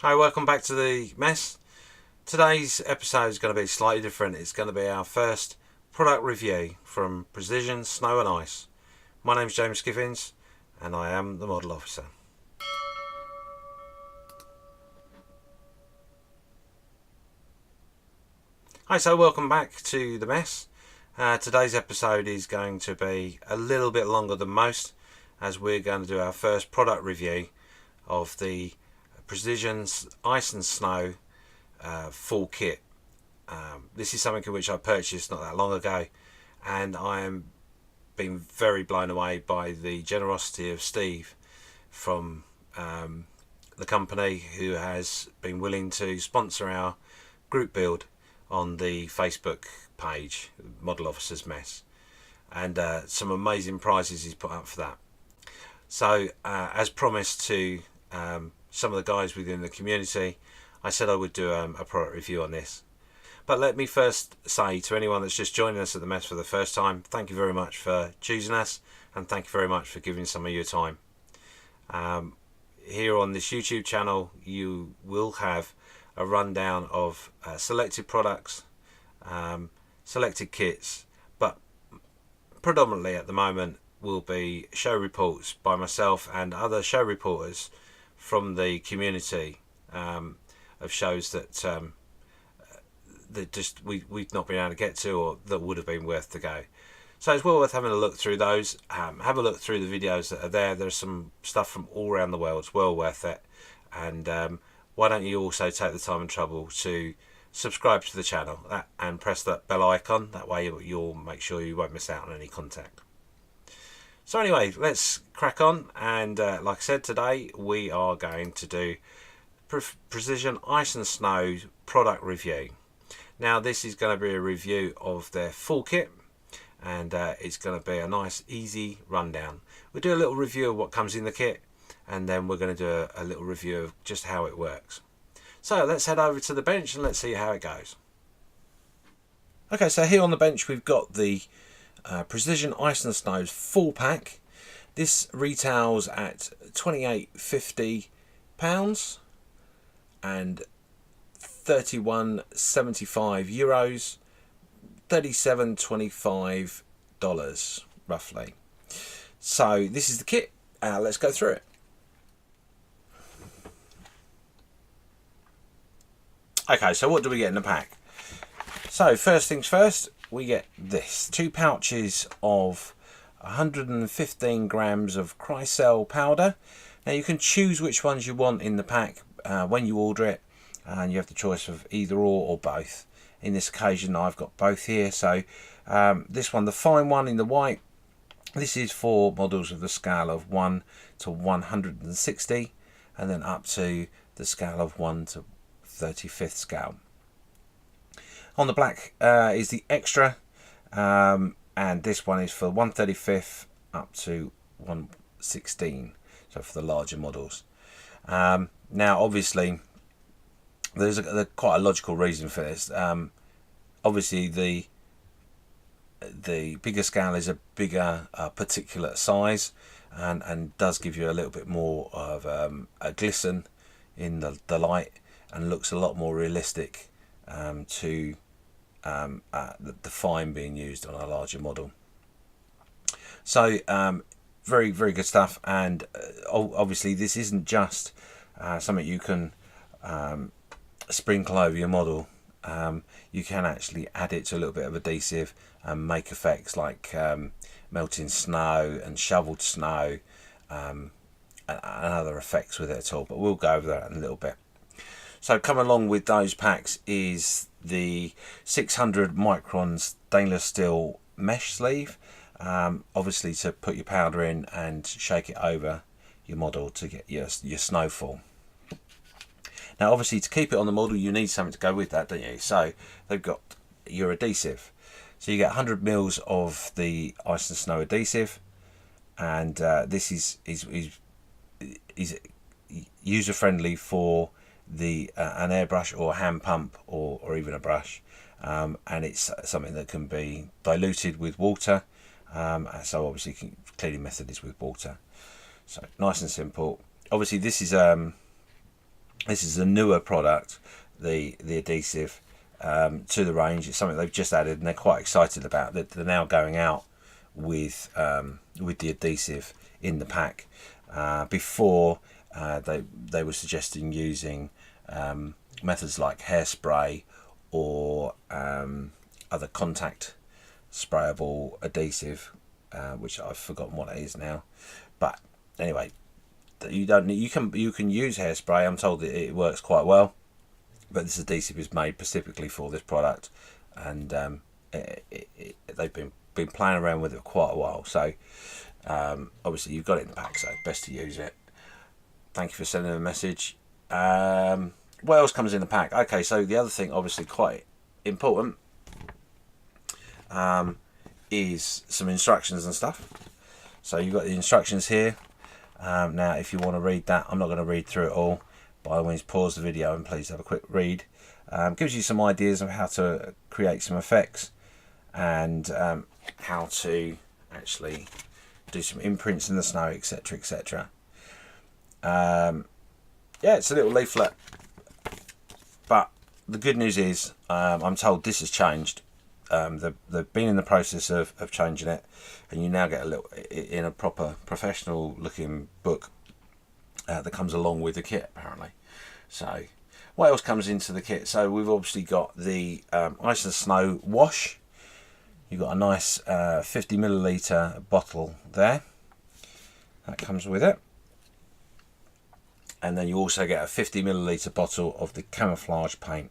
Hi, welcome back to the mess. Today's episode is going to be slightly different. It's going to be our first product review from Precision Snow and Ice. My name's James Skiffins and I am the model officer. Hi, so welcome back to the mess. Today's episode is going to be a little bit longer than most, as we're going to do our first product review of the Precision Ice and Snow full kit. This is something which I purchased not that long ago, and I am being very blown away by the generosity of Steve from the company, who has been willing to sponsor our group build on the Facebook page, Model Officers Mess, and some amazing prizes he's put up for that. So as promised to some of the guys within the community, I said I would do a product review on this. But let me first say to anyone that's just joining us at the mess for the first time, thank you very much for choosing us, and thank you very much for giving some of your time. Here on this YouTube channel you will have a rundown of selected products, selected kits, but predominantly at the moment will be show reports by myself and other show reporters from the community of shows that we've not been able to get to, or that would have been worth to go. So it's well worth having a look through those. Have a look through the videos that are there. There's some stuff from all around the world. It's well worth it. And why don't you also take the time and trouble to subscribe to the channel and press that bell icon. That way you'll make sure you won't miss out on any content. So anyway, let's crack on, and like I said, today we are going to do Precision Ice and Snow product review. Now this is going to be a review of their full kit, and it's going to be a nice easy rundown. We'll do a little review of what comes in the kit, and then we're going to do a little review of just how it works. So let's head over to the bench and let's see how it goes. Okay, so here on the bench we've got the Precision Ice and Snow's full pack. This retails at £28.50 and €31.75, $37.25 roughly. So this is the kit. Let's go through it. Okay, so what do we get in the pack? So first things first, we get this, 2 pouches of 115 grams of Crycel powder. Now you can choose which ones you want in the pack when you order it, and you have the choice of either or both. In this occasion I've got both here. So this one, the fine one in the white, this is for models of the scale of 1 to 160, and then up to the scale of 1 to 35th scale. On the black is the extra, and this one is for 135th up to 116, so for the larger models. Now obviously there's quite a logical reason for this. Obviously the bigger scale is a bigger particulate size, and does give you a little bit more of a glisten in the light, and looks a lot more realistic to the fine being used on a larger model. So very good stuff. And obviously this isn't just something you can sprinkle over your model. You can actually add it to a little bit of adhesive and make effects like melting snow and shoveled snow, and other effects with it at all, but we'll go over that in a little bit. So come along with those packs is the 600 micron stainless steel mesh sleeve, obviously to put your powder in and shake it over your model to get your snowfall. Now obviously to keep it on the model you need something to go with that, don't you? So they've got your adhesive. So you get 100 mils of the ice and snow adhesive, and this is user friendly for the an airbrush or a hand pump or even a brush, and it's something that can be diluted with water, so obviously cleaning method is with water. So nice and simple. Obviously this is This is a newer product, the adhesive, to the range. It's something they've just added, and they're quite excited about that. They're now going out with the adhesive in the pack. Before they were suggesting using methods like hairspray or other contact sprayable adhesive, which I've forgotten what it is now. But anyway, you don't need, you can use hairspray. I'm told that it works quite well, but this adhesive is made specifically for this product, and they've been playing around with it for quite a while. So obviously you've got it in the pack, so best to use it. Thank you for sending a message. What else comes in the pack? Okay, so the other thing, obviously quite important, is some instructions and stuff. So you've got the instructions here. Now if you want to read that, I'm not going to read through it all. By all means, pause the video and please have a quick read. Gives you some ideas of how to create some effects, and how to actually do some imprints in the snow, etc, etc. Yeah, it's a little leaflet, but the good news is I'm told this has changed. They've been in the process of changing it, and you now get a little in a proper professional looking book that comes along with the kit, apparently. So what else comes into the kit? So we've obviously got the ice and snow wash. You've got a nice 50 milliliter bottle there that comes with it, and then you also get a 50 milliliter bottle of the camouflage paint.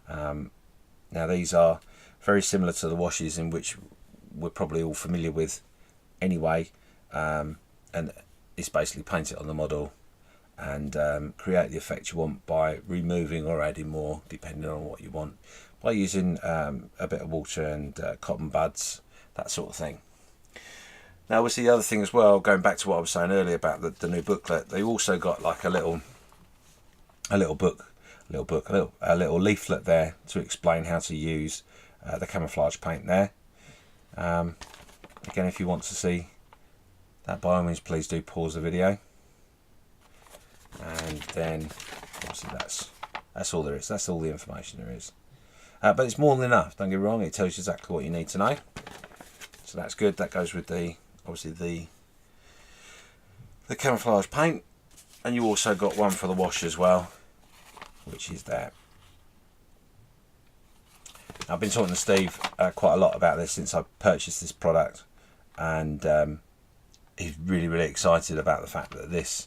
Now these are very similar to the washes, in which we're probably all familiar with anyway, and it's basically paint it on the model and create the effect you want by removing or adding more, depending on what you want, by using a bit of water and cotton buds, that sort of thing. Now obviously the other thing as well, going back to what I was saying earlier about the new booklet, they also got like a little leaflet there to explain how to use the camouflage paint there. Again, if you want to see that, by all means please do pause the video, and then obviously that's all there is. That's all the information there is, but it's more than enough, don't get me wrong. It tells you exactly what you need to know, so that's good. That goes with the obviously the camouflage paint, and you also got one for the wash as well, which is there. I've been talking to Steve quite a lot about this since I purchased this product, and he's really excited about the fact that this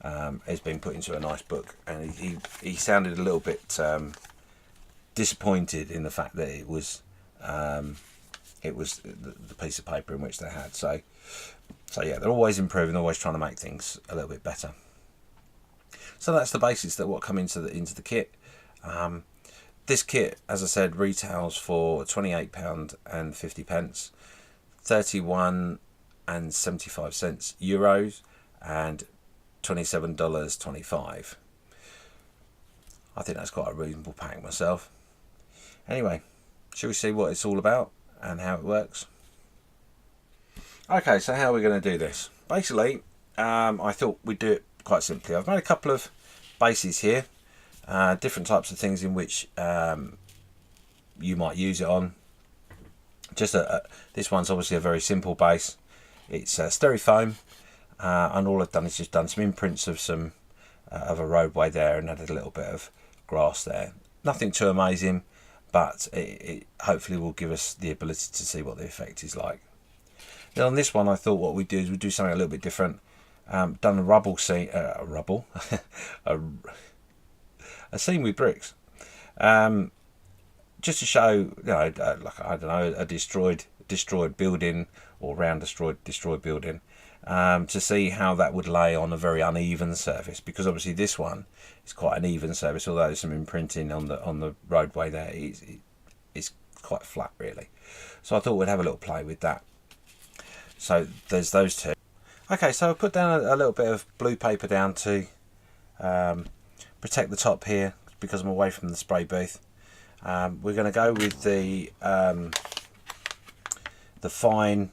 has been put into a nice book, and he sounded a little bit disappointed in the fact that it was the piece of paper in which they had. So yeah, they're always improving, always trying to make things a little bit better. So that's the basics that what come into the kit. This kit, as I said, retails for £28.50, 31 and 75 cents euros, and $27.25. I think that's quite a reasonable pack myself. Anyway, shall we see what it's all about and how it works? Okay, so how are we going to do this? Basically, I thought we'd do it quite simply. I've made a couple of bases here, different types of things in which you might use it on. Just this one's obviously a very simple base. It's styrofoam, and all I've done is just done some imprints of some of a roadway there, and added a little bit of grass there. Nothing too amazing, but it hopefully will give us the ability to see what the effect is like. Then on this one, I thought what we'd do is we'd do something a little bit different. Done a rubble scene, a scene with bricks, just to show, you know, like, I don't know, a destroyed building, or round destroyed building, to see how that would lay on a very uneven surface, because obviously this one is quite an even surface, although there's some imprinting on the roadway there. It's quite flat really. So I thought we'd have a little play with that. So there's those two. Okay, so I put down a little bit of blue paper down to protect the top here, because I'm away from the spray booth. We're going to go with the fine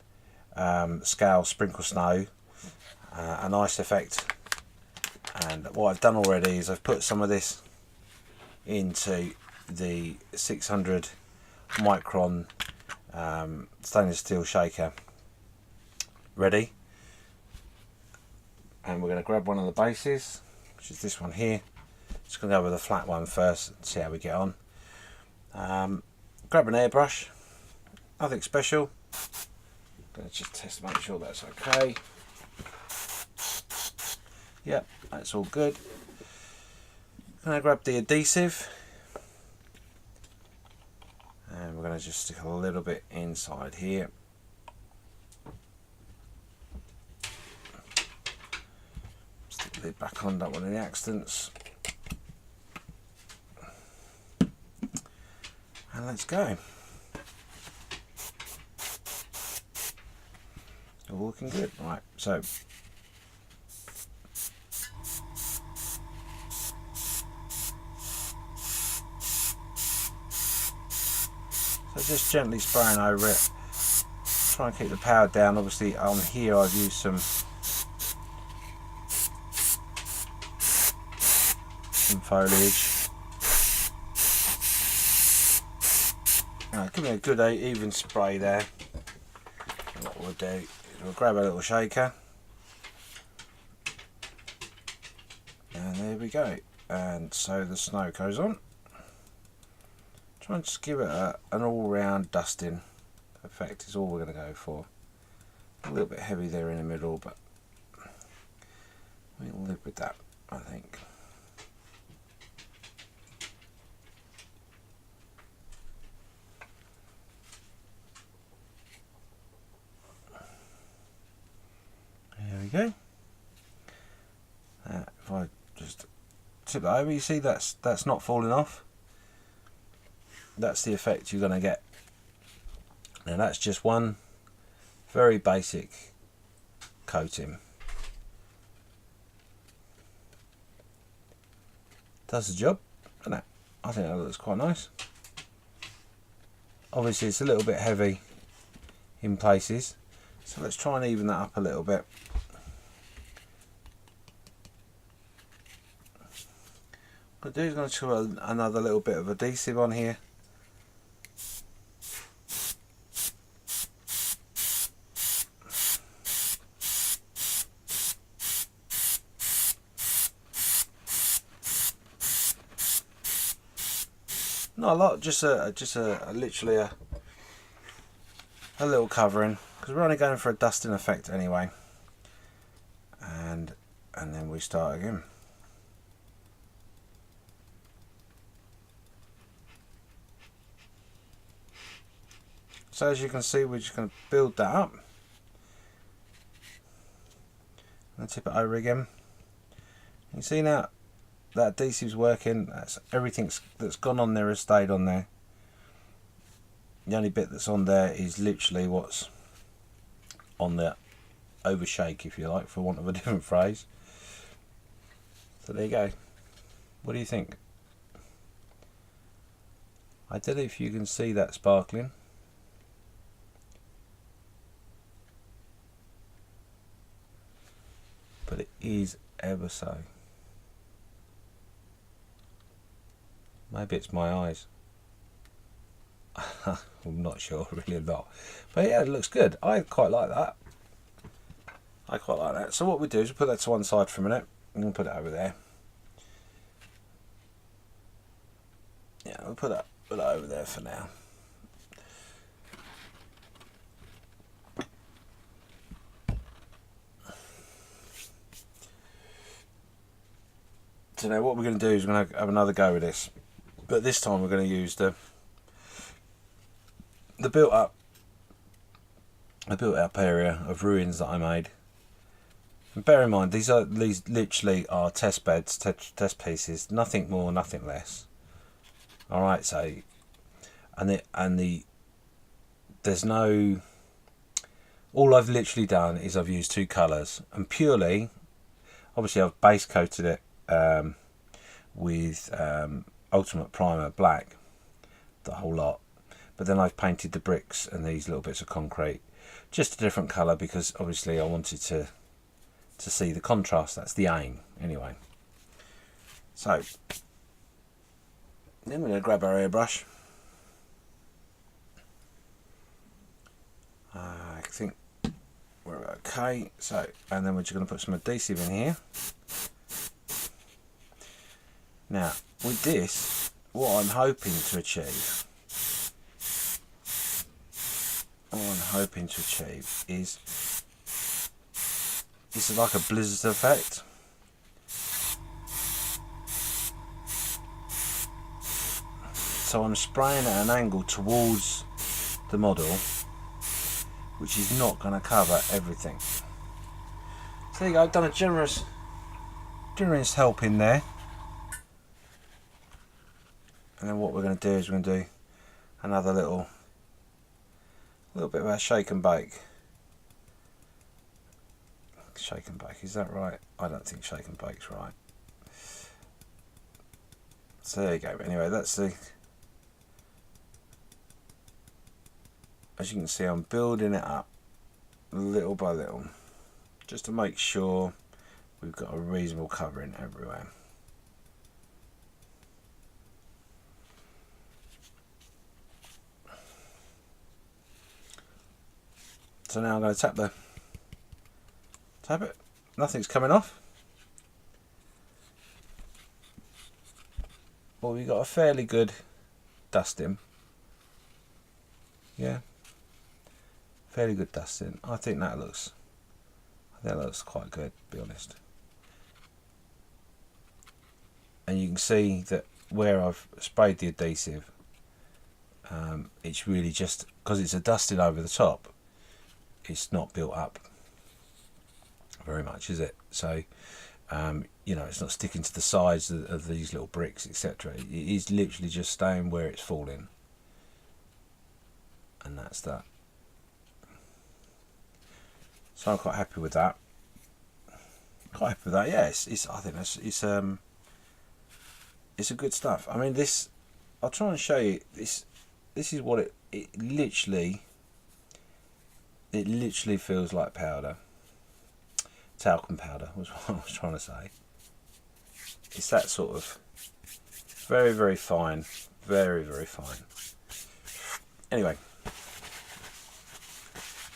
scale sprinkle snow, a nice effect, And what I've done already is I've put some of this into the 600 micron stainless steel shaker ready, and we're going to grab one of the bases, which is this one here. Just going to go with a flat one first and see how we get on. Grab an airbrush, nothing special. Going to just test to make sure that's okay. Yep, that's all good. Going to grab the adhesive, and we're going to just stick a little bit inside here. Stick the lid back on, don't want any accidents. And let's go. All looking good. Right, so just gently spraying over it. Try and keep the power down. Obviously on here I've used some foliage. Give me a good even spray there. And what we'll do is we'll grab a little shaker, and there we go. And so the snow goes on. Try and just give it an all-round dusting effect is all we're going to go for. A little bit heavy there in the middle, but we'll live with that, I think. There we go. If I just tip that over, you see that's not falling off. That's the effect you're going to get. Now that's just one very basic coating. Does the job, doesn't it? I think that looks quite nice. Obviously it's a little bit heavy in places, so let's try and even that up a little bit. What I'm going to do is put another little bit of adhesive on here. Not a lot, just literally a little covering, because we're only going for a dusting effect anyway. And then we start again. So as you can see, we're just going to build that up and tip it over again. You see now that adhesive's working. That's everything that's gone on there has stayed on there. The only bit that's on there is literally what's on the overshake, if you like, for want of a different phrase. So there you go. What do you think? I don't know if you can see that sparkling. But it is ever so. Maybe it's my eyes. I'm not sure, really not. But yeah, it looks good. I quite like that. I quite like that. So what we do is we put that to one side for a minute. I'm going to put it over there. Yeah, we'll put that over there for now. So now what we're going to do is we're going to have another go with this. But this time we're going to use the built up area of ruins that I made. And bear in mind, these literally are test beds, test pieces, nothing more, nothing less. All right, so there's no. All I've literally done is I've used two colours, and purely, obviously I've base coated it with Ultimate Primer Black, the whole lot, but then I've painted the bricks and these little bits of concrete just a different colour, because obviously I wanted to see the contrast. That's the aim anyway. So then we're going to grab our airbrush. I think we're okay. So, and then we're just going to put some adhesive in here. Now, with this, what I'm hoping to achieve, is this is like a blizzard effect. So I'm spraying at an angle towards the model, which is not going to cover everything. So there you go, I've done a generous help in there. And then what we're going to do is we're going to do another little bit of our shake and bake. Shake and bake, is that right? I don't think shake and bake's right. So there you go. Anyway, that's the. As you can see, I'm building it up little by little, just to make sure we've got a reasonable covering everywhere. So now I'm going to tap it. Nothing's coming off. Well, we've got a fairly good dusting. Yeah. Fairly good dusting. I think that looks quite good, to be honest. And you can see that where I've sprayed the adhesive, it's really just because it's a dusting over the top, it's not built up very much, is it? So you know, it's not sticking to the sides of these little bricks, etc. It is literally just staying where it's falling, and that's that. So I'm quite happy with that. Yeah, I think it's a good stuff. I mean, this, I'll try and show you this. This is what it literally feels like powder. Talcum powder was what I was trying to say. It's that sort of very, very fine, very, very fine. Anyway,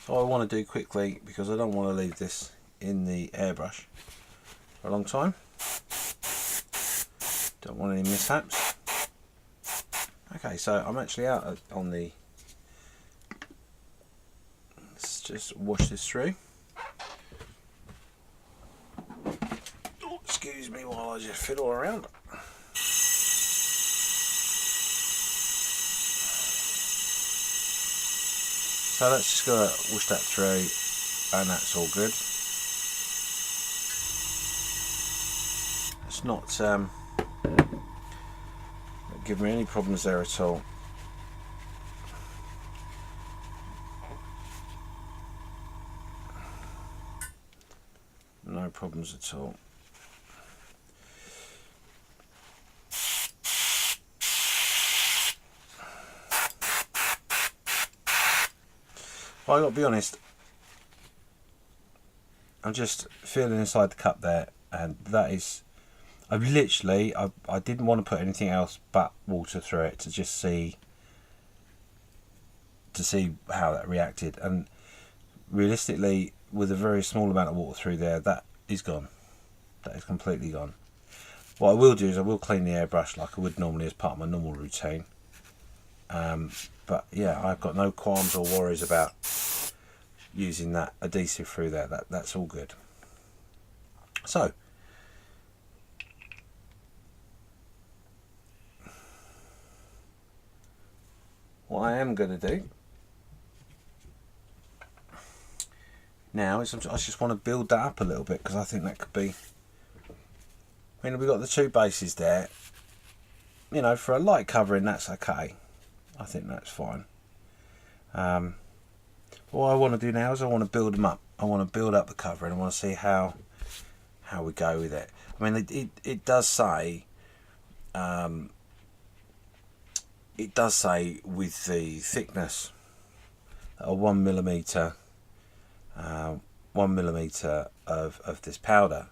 so I want to do quickly, because I don't want to leave this in the airbrush for a long time. Don't want any mishaps. Okay, so I'm actually out on the. Let's just wash this through. Oh, excuse me while I just fiddle around. So let's just go wash that through, and that's all good. It's not give me any problems there at all. No problems at all. Well, I've got to be honest, I'm just feeling inside the cup there, and that is, I didn't want to put anything else but water through it to just see how that reacted, and realistically, with a very small amount of water through there, that is gone. That is completely gone. What I will do is I will clean the airbrush like I would normally as part of my normal routine. But yeah, I've got no qualms or worries about using that adhesive through there. That's all good. So what I am going to do now is I just want to build that up a little bit, because I think that could be, I mean, we've got the two bases there, you know, for a light covering that's okay. I think that's fine. What I want to do now is I want to build them up. I want to build up the cover, and I want to see how we go with it. I mean, it does say with the thickness, a 1mm of this powder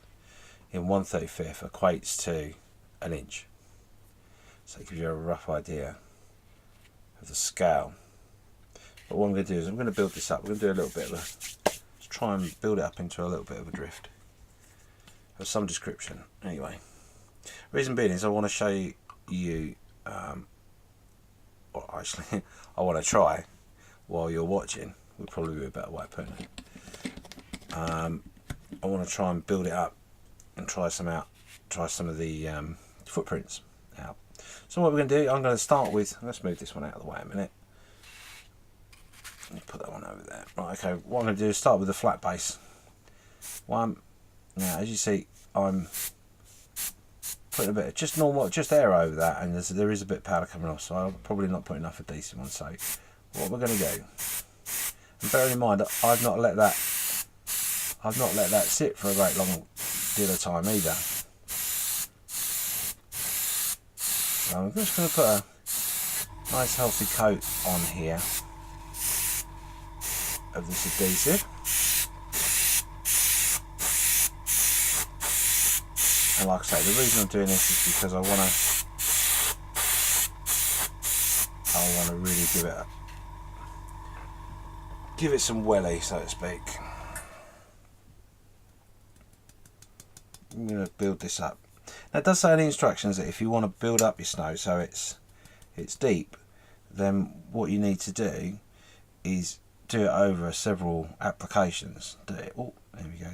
in 1/35 equates to 1 inch. So it gives you a rough idea of the scale. But what I'm going to do is I'm going to build this up. We're going to do a little bit of a, try and build it up into a little bit of a drift of some description. Anyway, reason being is I want to show you, or actually I want to try while you're watching, would probably be a better way of putting it. I want to try and build it up and try some of the footprints out. So what we're going to do, I'm going to start with, let's move this one out of the way a minute. Let me put that one over there. Right, okay, what I'm going to do is start with the flat base one. Now, as you see, I'm putting a bit of just normal, just air over that, and there is a bit of powder coming off, so I'm probably not putting enough of a decent one. So what we're going to do, and bear in mind, I've not let that sit for a great long deal of time either. So I'm just going to put a nice healthy coat on here of this adhesive. And like I say, the reason I'm doing this is because I want to really give it some welly, so to speak. I'm going to build this up. Now it does say in the instructions that if you want to build up your snow so it's deep, then what you need to do is do it over several applications. Oh, there we go.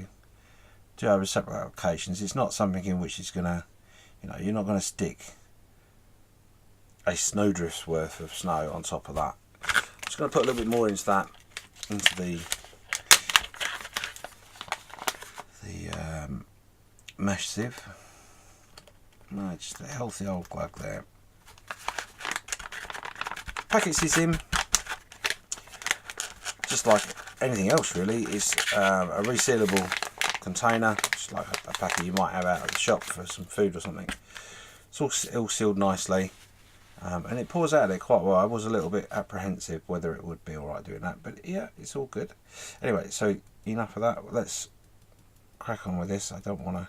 Do it over several applications. It's not something in which it's gonna, you're not gonna stick a snowdrift's worth of snow on top of that. I'm just gonna put a little bit more into that, into the mesh sieve. No, just a healthy old glug there. Packets this in, just like anything else really, is a resealable container, just like a packet you might have out of the shop for some food or something. It's all sealed nicely, and it pours out of there quite well. I was a little bit apprehensive whether it would be alright doing that, but yeah, it's all good. Anyway, so enough of that, let's crack on with this. I don't want to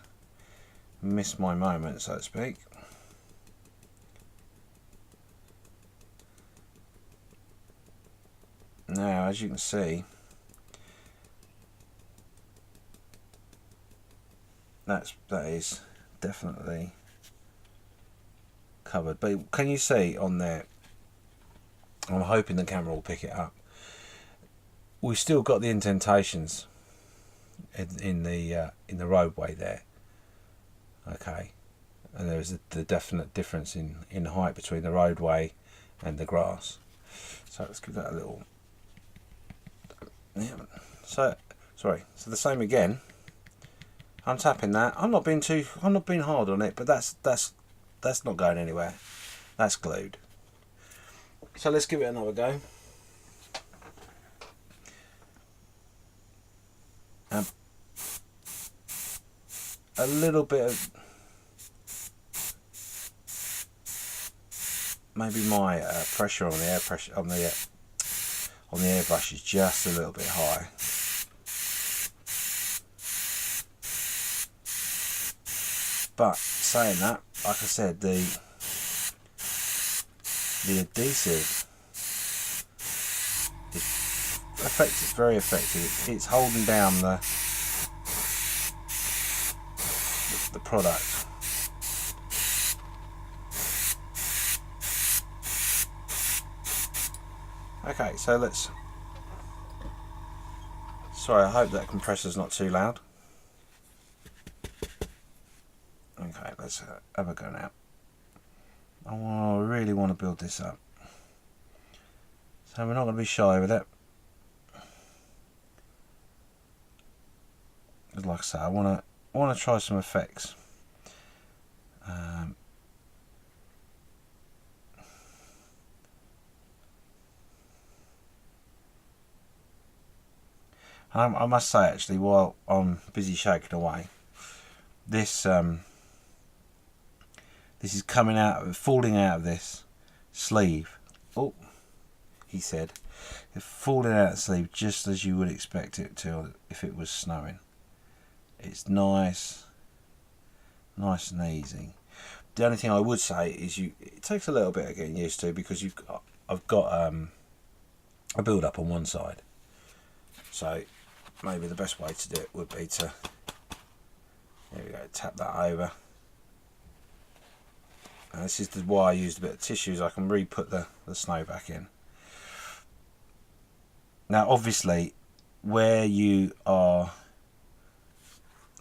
miss my moment, so to speak. Now, as you can see, that is definitely covered. But can you see on there? I'm hoping the camera will pick it up. We've still got the indentations in the roadway there. Okay, and there's the definite difference in height between the roadway and the grass. So let's give that a little. Yeah. So sorry. So the same again. I'm tapping that. I'm not being hard on it, but that's not going anywhere. That's glued. So let's give it another go. A little bit of maybe my pressure on the airbrush is just a little bit high. But saying that, like I said, the adhesive is very effective. It's holding down the product. Okay, so let's. Sorry, I hope that compressor's not too loud. Okay, let's have a go now. I really want to build this up, so we're not going to be shy with it. Like I say, I want to try some effects. I must say, actually, while I'm busy shaking away, this is falling out of this sleeve. Oh, he said, it's falling out of the sleeve just as you would expect it to if it was snowing. It's nice and easy. the only thing I would say is it takes a little bit of getting used to, because I've got a build up on one side, so maybe the best way to do it would be to, there we go, tap that over. And this is why I used a bit of tissue, so I can re-put the snow back in. Now obviously where you are,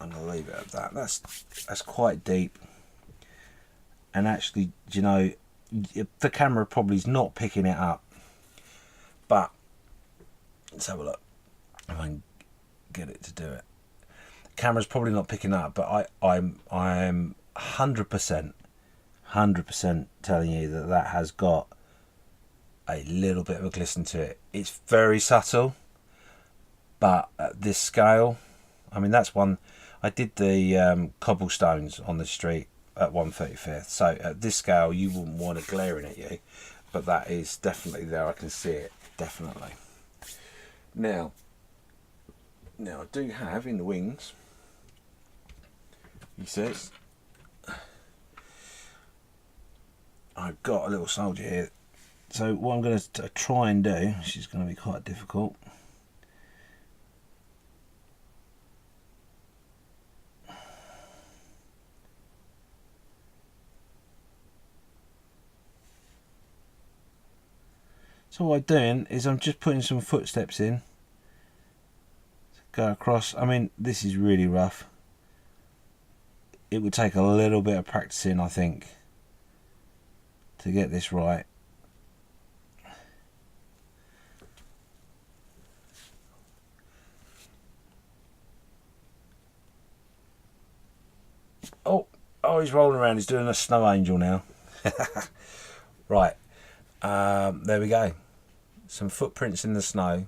I'm going to leave it at that, that's quite deep, and actually, you know, the camera probably is not picking it up, but let's have a look if I can get it to do it. The camera's probably not picking up, but I'm 100% telling you that has got a little bit of a glisten to it. It's very subtle, but at this scale, I mean, that's one, I did the cobblestones on the street at 1/35th, so at this scale you wouldn't want it glaring at you, but that is definitely there. I can see it, definitely. Now I do have in the wings, you see, I've got a little soldier here. So what I'm going to try and do, which is going to be quite difficult, so what I'm doing is I'm just putting some footsteps in, go across. I mean, this is really rough. It would take a little bit of practicing, I think, to get this right. Oh, he's rolling around. He's doing a snow angel now. Right, there we go. Some footprints in the snow,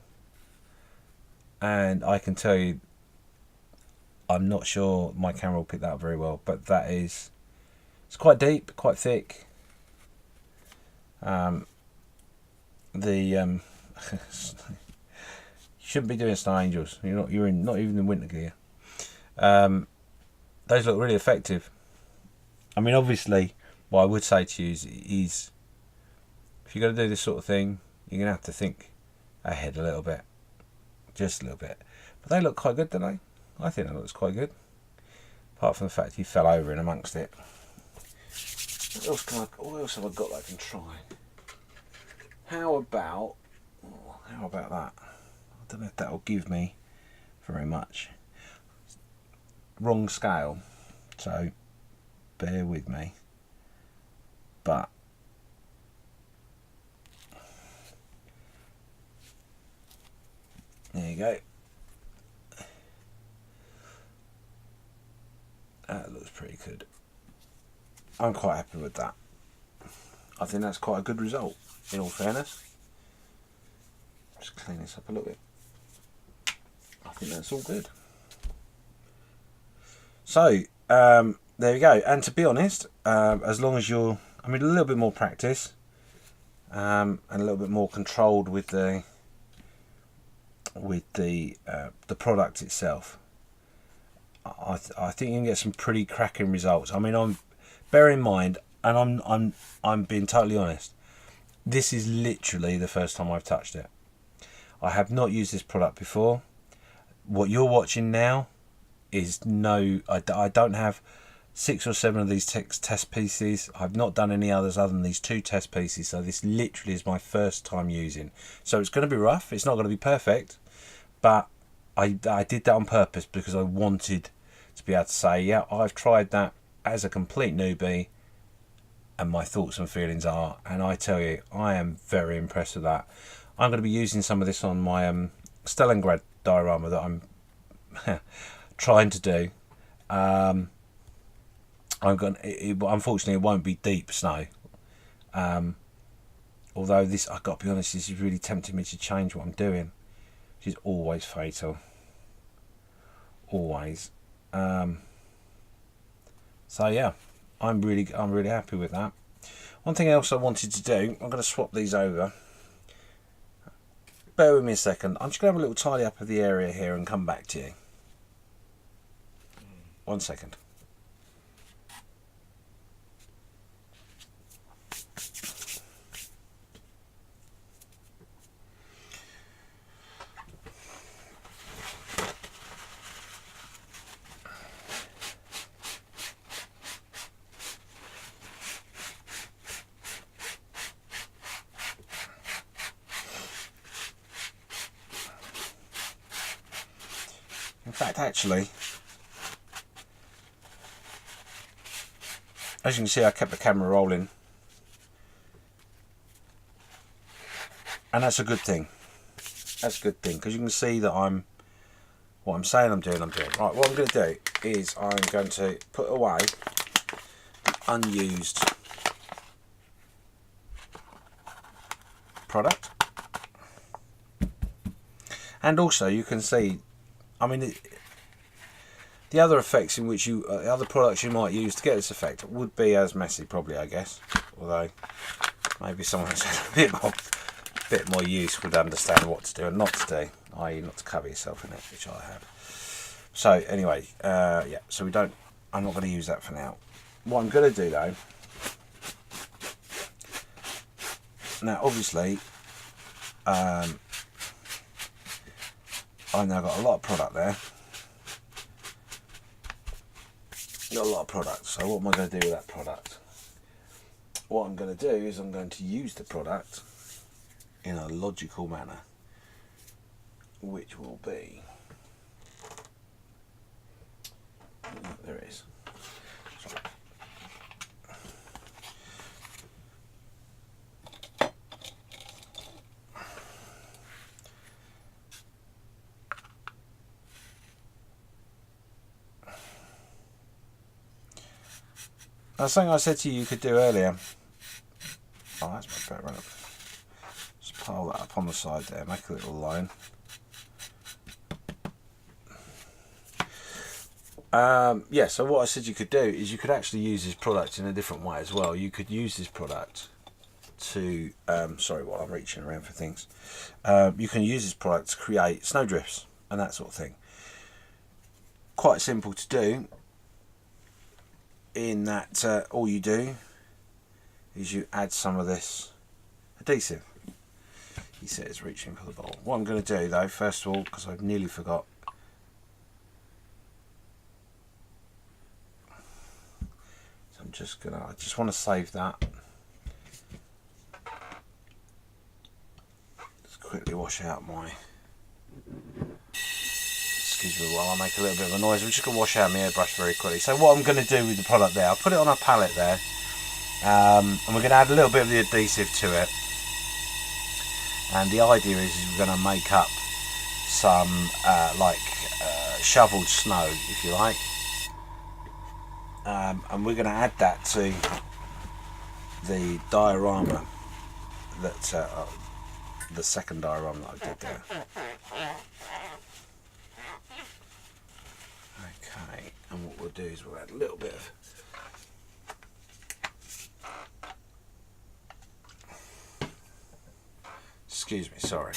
and I can tell you, I'm not sure my camera will pick that up very well, but it's quite deep, quite thick. You shouldn't be doing snow angels. You're not even in winter gear. Those look really effective. I mean, obviously, what I would say to you is if you're going to do this sort of thing, you're going to have to think ahead a little bit, just a little bit. But they look quite good, don't they? I think that looks quite good. Apart from the fact he fell over in amongst it. What else have I got that I can try? How about that? I don't know if that will give me very much. Wrong scale, so bear with me. But there you go. That looks pretty good. I'm quite happy with that. I think that's quite a good result, in all fairness. Just clean this up a little bit. I think that's all good. So, there we go. And to be honest, as long as you're, a little bit more practice, and a little bit more controlled with the product itself, I think you can get some pretty cracking results. Bear in mind, and I'm being totally honest, this is literally the first time I've touched it. I have not used this product before. What you're watching now is I don't have 6 or 7 of these test pieces. I've not done any others other than these 2 test pieces, so this literally is my first time using. So it's going to be rough, it's not going to be perfect, but I did that on purpose because I wanted to be able to say, yeah, I've tried that as a complete newbie, and my thoughts and feelings are, and I tell you, I am very impressed with that. I'm going to be using some of this on my Stalingrad diorama that I'm trying to do. Unfortunately, it won't be deep snow. Although this, I've got to be honest, this is really tempting me to change what I'm doing, which is always fatal. Always. So yeah, I'm really happy with that. One thing else I wanted to do, I'm going to swap these over. Bear with me a second. I'm just going to have a little tidy up of the area here and come back to you. 1 second. fact, actually, as you can see, I kept the camera rolling, and that's a good thing. That's a good thing, because you can see that what I'm saying I'm doing. Right, what I'm going to do is I'm going to put away the unused product, and also you can see, I mean, the other effects in which you, the other products you might use to get this effect would be as messy, probably, I guess. Although maybe someone who's had a bit more use would understand what to do and not to do, i.e. not to cover yourself in it, which I have. So anyway, yeah. So I'm not going to use that for now. What I'm going to do though, now obviously, I've now got a lot of product there. Got a lot of product, so what am I going to do with that product? What I'm going to do is I'm going to use the product in a logical manner, which will be, there it is. Sorry. That's something I said to you could do earlier. Oh, that's much better. Just pile that up on the side there, make a little line. Yeah, so what I said you could do is you could actually use this product in a different way as well. You could use this product to, sorry, while I'm reaching around for things. You can use this product to create snowdrifts and that sort of thing. Quite simple to do, in that all you do is you add some of this adhesive. He says reaching for the bottle. What I'm going to do though, first of all, because I've nearly forgot, so I just want to save that. Just quickly wash out my, excuse me while I make a little bit of a noise. I'm just going to wash out my airbrush very quickly. So what I'm going to do with the product there, I'll put it on a palette there, and we're going to add a little bit of the adhesive to it. And the idea is we're going to make up some shoveled snow, if you like, and we're going to add that to the diorama that the second diorama that I did there. Okay, and what we'll do is we'll add a little bit of excuse me, sorry.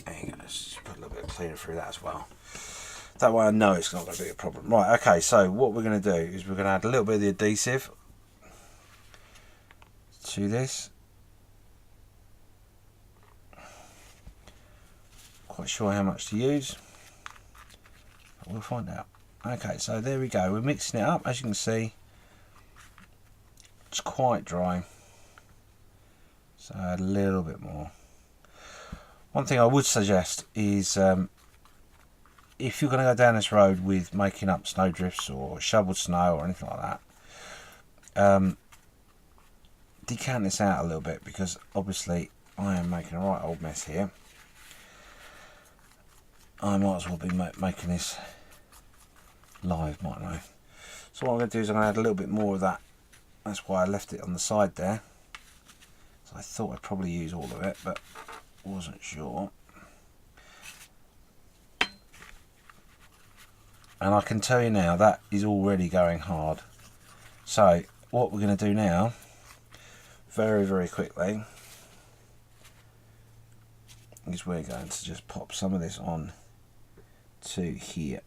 There you go, let's just put a little bit of cleaner through that as well. That way I know it's not going to be a problem. Right, okay, so what we're going to do is we're going to add a little bit of the adhesive to this. Quite sure how much to use, but we'll find out. Okay, so there we go, we're mixing it up. As you can see, it's quite dry, so add a little bit more. One thing I would suggest is if you're going to go down this road with making up snowdrifts or shoveled snow or anything like that, decant this out a little bit, because obviously I am making a right old mess here. I might as well be making this live, mightn't I? So what I'm going to do is I'm going to add a little bit more of that. That's why I left it on the side there. So I thought I'd probably use all of it, but wasn't sure. And I can tell you now that is already going hard. So what we're going to do now, very, very quickly, is we're going to just pop some of this on to here.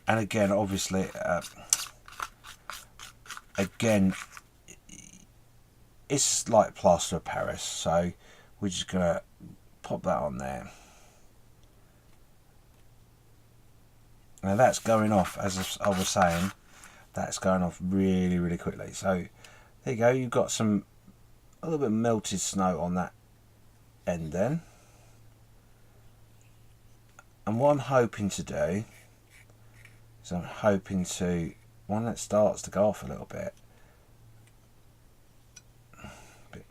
And again, obviously, it's like plaster of Paris, so we're just gonna pop that on there. Now that's going off, as I was saying, that's going off really, really quickly. So there you go, you've got a little bit of melted snow on that end then. And what I'm hoping to do is when it starts to go off a little bit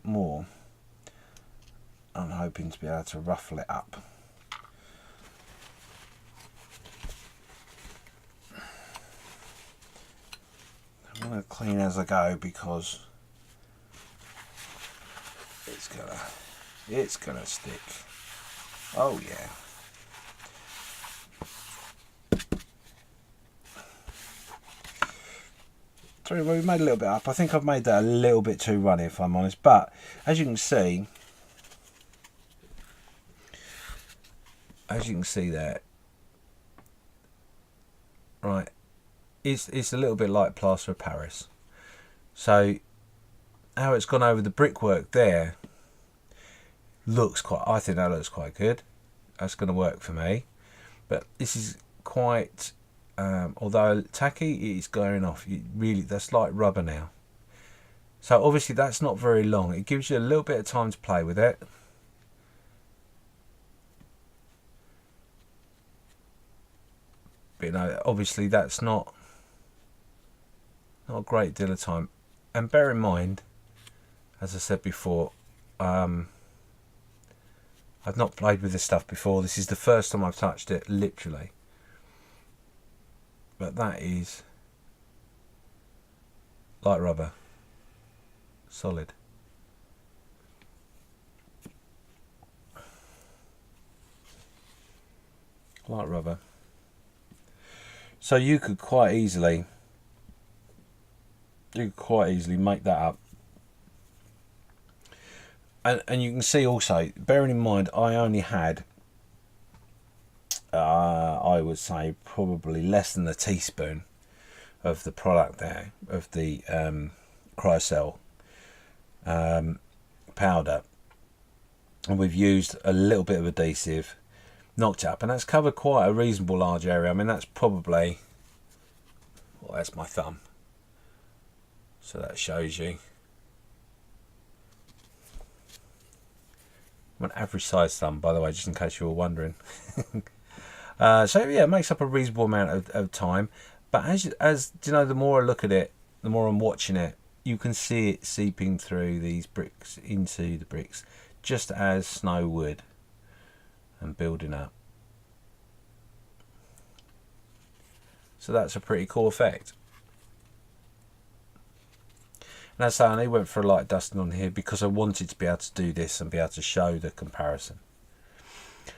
more, I'm hoping to be able to ruffle it up. I'm going to clean as I go because it's gonna stick. Oh yeah. So we made a little bit up. I think I've made that a little bit too runny, if I'm honest. But as you can see there, right, it's a little bit like plaster of Paris. So how it's gone over the brickwork there I think that looks quite good. That's going to work for me. But this is quite, although tacky, it is going off. That's like rubber now. So obviously that's not very long. It gives you a little bit of time to play with it. But obviously that's not a great deal of time. And bear in mind, as I said before, I've not played with this stuff before. This is the first time I've touched it, literally. But that is like rubber. Solid. Like rubber. So you could quite easily make that up. And you can see also, bearing in mind, I only had, I would say, probably less than a teaspoon of the product there, of the Cryocell powder. And we've used a little bit of adhesive, knocked it up, and that's covered quite a reasonable large area. I mean, that's probably, well, that's my thumb. So that shows you. I'm an average size thumb, by the way, just in case you were wondering. So yeah, it makes up a reasonable amount of time. But as you know, the more I look at it, the more I'm watching it, you can see it seeping through these bricks into the bricks, just as snow would, and building up. So that's a pretty cool effect. And as I say, I only went for a light dusting on here because I wanted to be able to do this and be able to show the comparison.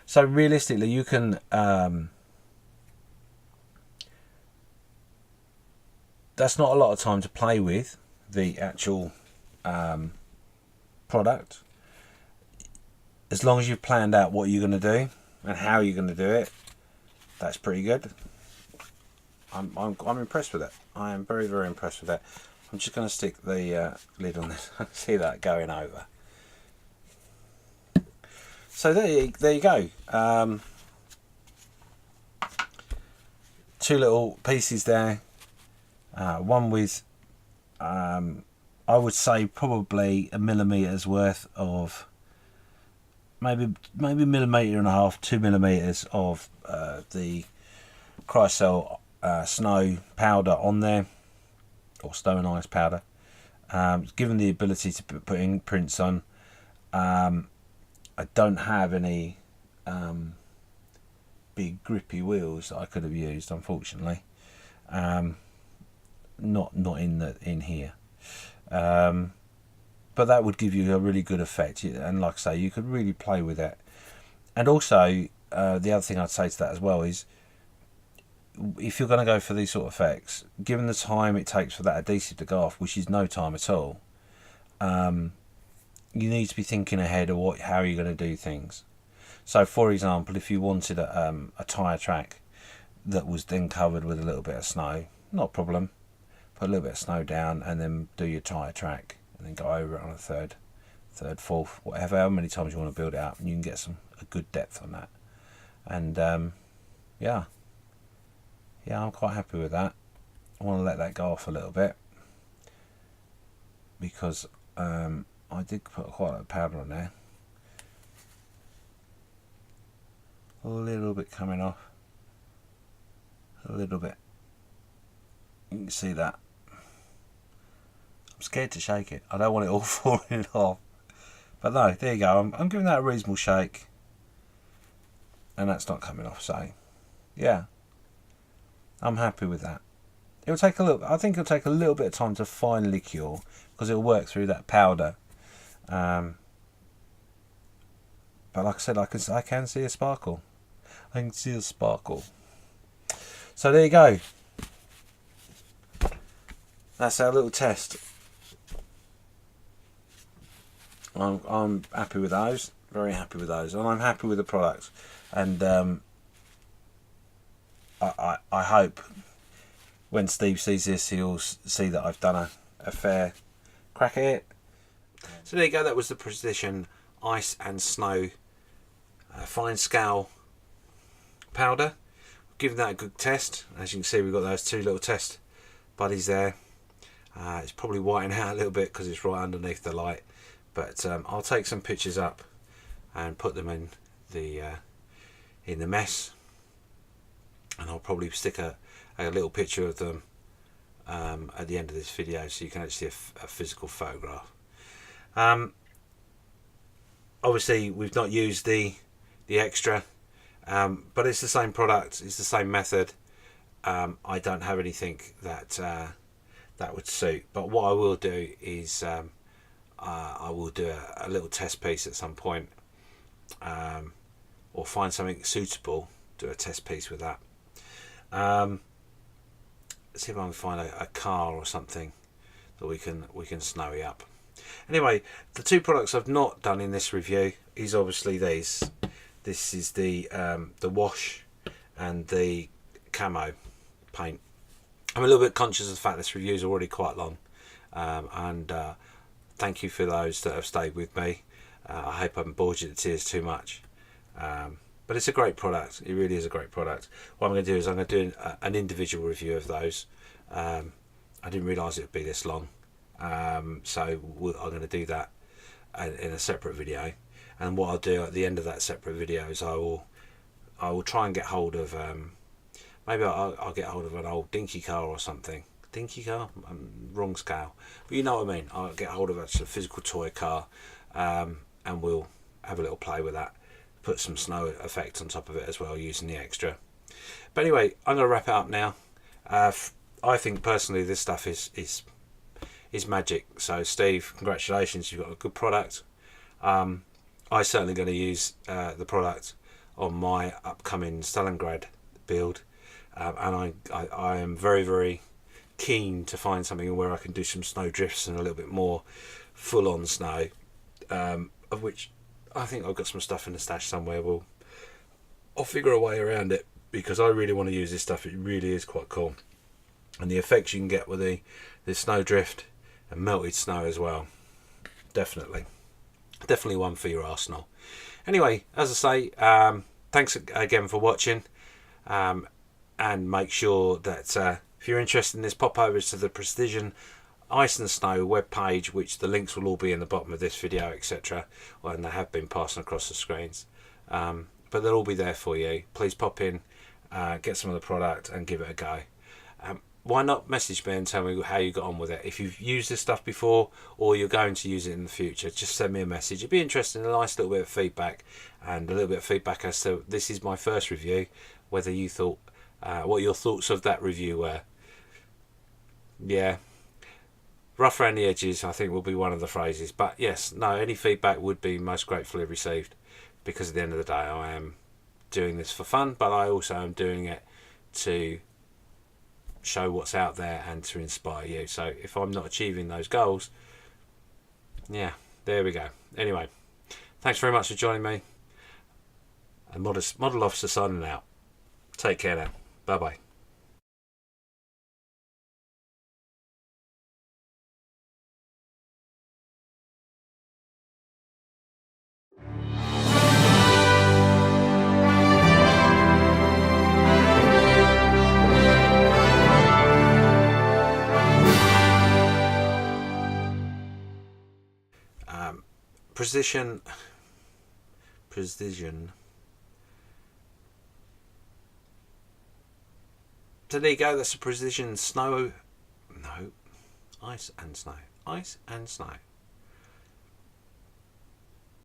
So realistically, you can that's not a lot of time to play with the actual product. As long as you've planned out what you're going to do and how you're going to do it, that's pretty good. I'm impressed with it. I am very, very impressed with it. I'm just going to stick the lid on this. See that going over. So there you go. Two little pieces there. One with, I would say, probably a millimetre's worth of, maybe millimetre and a half, 2 millimetres of the Cryocell snow powder on there, or snow and ice powder. Given the ability to put in prints on, I don't have any big grippy wheels that I could have used, unfortunately. Not in here. But that would give you a really good effect, and like I say, you could really play with it. And also, the other thing I'd say to that as well is, if you're going to go for these sort of effects, given the time it takes for that adhesive to go off, which is no time at all, you need to be thinking ahead of how you're going to do things. So, for example, if you wanted a tyre track that was then covered with a little bit of snow, not a problem. Put a little bit of snow down and then do your tyre track, and then go over it on a third, fourth, whatever, how many times you want to build it up, and you can get a good depth on that. And yeah, yeah, I'm quite happy with that. I want to let that go off a little bit because I did put quite a lot of powder on there. A little bit coming off. A little bit. You can see that. I'm scared to shake it. I don't want it all falling off. But no, there you go. I'm giving that a reasonable shake. And that's not coming off, so yeah. I'm happy with that. It'll take a little, I think it'll take a little bit of time to finally cure because it'll work through that powder. But like I said, I can see a sparkle. I can see a sparkle. So there you go. That's our little test. I'm happy with those. Very happy with those, and I'm happy with the product. And I hope when Steve sees this, he'll see that I've done a fair crack at it. So there you go. That was the Precision Ice and Snow fine scale powder. Given that a good test. As you can see, we've got those two little test buddies there. It's probably whitening out a little bit because it's right underneath the light, but I'll take some pictures up and put them in the mess, and I'll probably stick a little picture of them at the end of this video so you can actually see a physical photograph. Obviously we've not used the extra, but it's the same product, it's the same method. I don't have anything that would suit, but what I will do is I will do a little test piece at some point, or find something suitable, do a test piece with that. See if I can find a car or something that we can snowy up. Anyway, the two products I've not done in this review is obviously these. This is the wash and the camo paint. I'm a little bit conscious of the fact this review is already quite long, and thank you for those that have stayed with me. I hope I haven't bored you to tears too much, but it's a great product. It really is a great product. What I'm going to do is I'm going to do an individual review of those. I didn't realise it would be this long, so I'm going to do that in a separate video. And what I'll do at the end of that separate video is I will try and get hold of maybe I'll get hold of an old dinky car or something. Dinky car? Wrong scale. But you know what I mean. I'll get hold of a sort of physical toy car, and we'll have a little play with that. Put some snow effect on top of it as well using the extra. But anyway, I'm going to wrap it up now. I think personally this stuff is magic. So Steve, congratulations. You've got a good product. I'm certainly going to use the product on my upcoming Stalingrad build. And I am very, very keen to find something where I can do some snow drifts and a little bit more full-on snow, of which I think I've got some stuff in the stash somewhere. I'll figure a way around it because I really want to use this stuff. It really is quite cool, and the effects you can get with the snow drift and melted snow as well. Definitely one for your arsenal. Anyway, as I say, thanks again for watching. And make sure that if you're interested in this, pop over to the Precision Ice and Snow webpage, which the links will all be in the bottom of this video, etc. And they have been passing across the screens. But they'll all be there for you. Please pop in, get some of the product and give it a go. Why not message me and tell me how you got on with it? If you've used this stuff before or you're going to use it in the future, just send me a message. It'd be interesting, a nice little bit of feedback, and a little bit of feedback as to this is my first review, whether you thought what your thoughts of that review were. Yeah, rough around the edges I think will be one of the phrases, but yes, no, any feedback would be most gratefully received, because at the end of the day I am doing this for fun, but I also am doing it to show what's out there and to inspire you. So if I'm not achieving those goals, yeah, there we go. Anyway, thanks very much for joining me, and Model Officer signing out. Take care now. Bye bye. precision. So there you go. That's a precision snow. No, ice and snow. Ice and snow.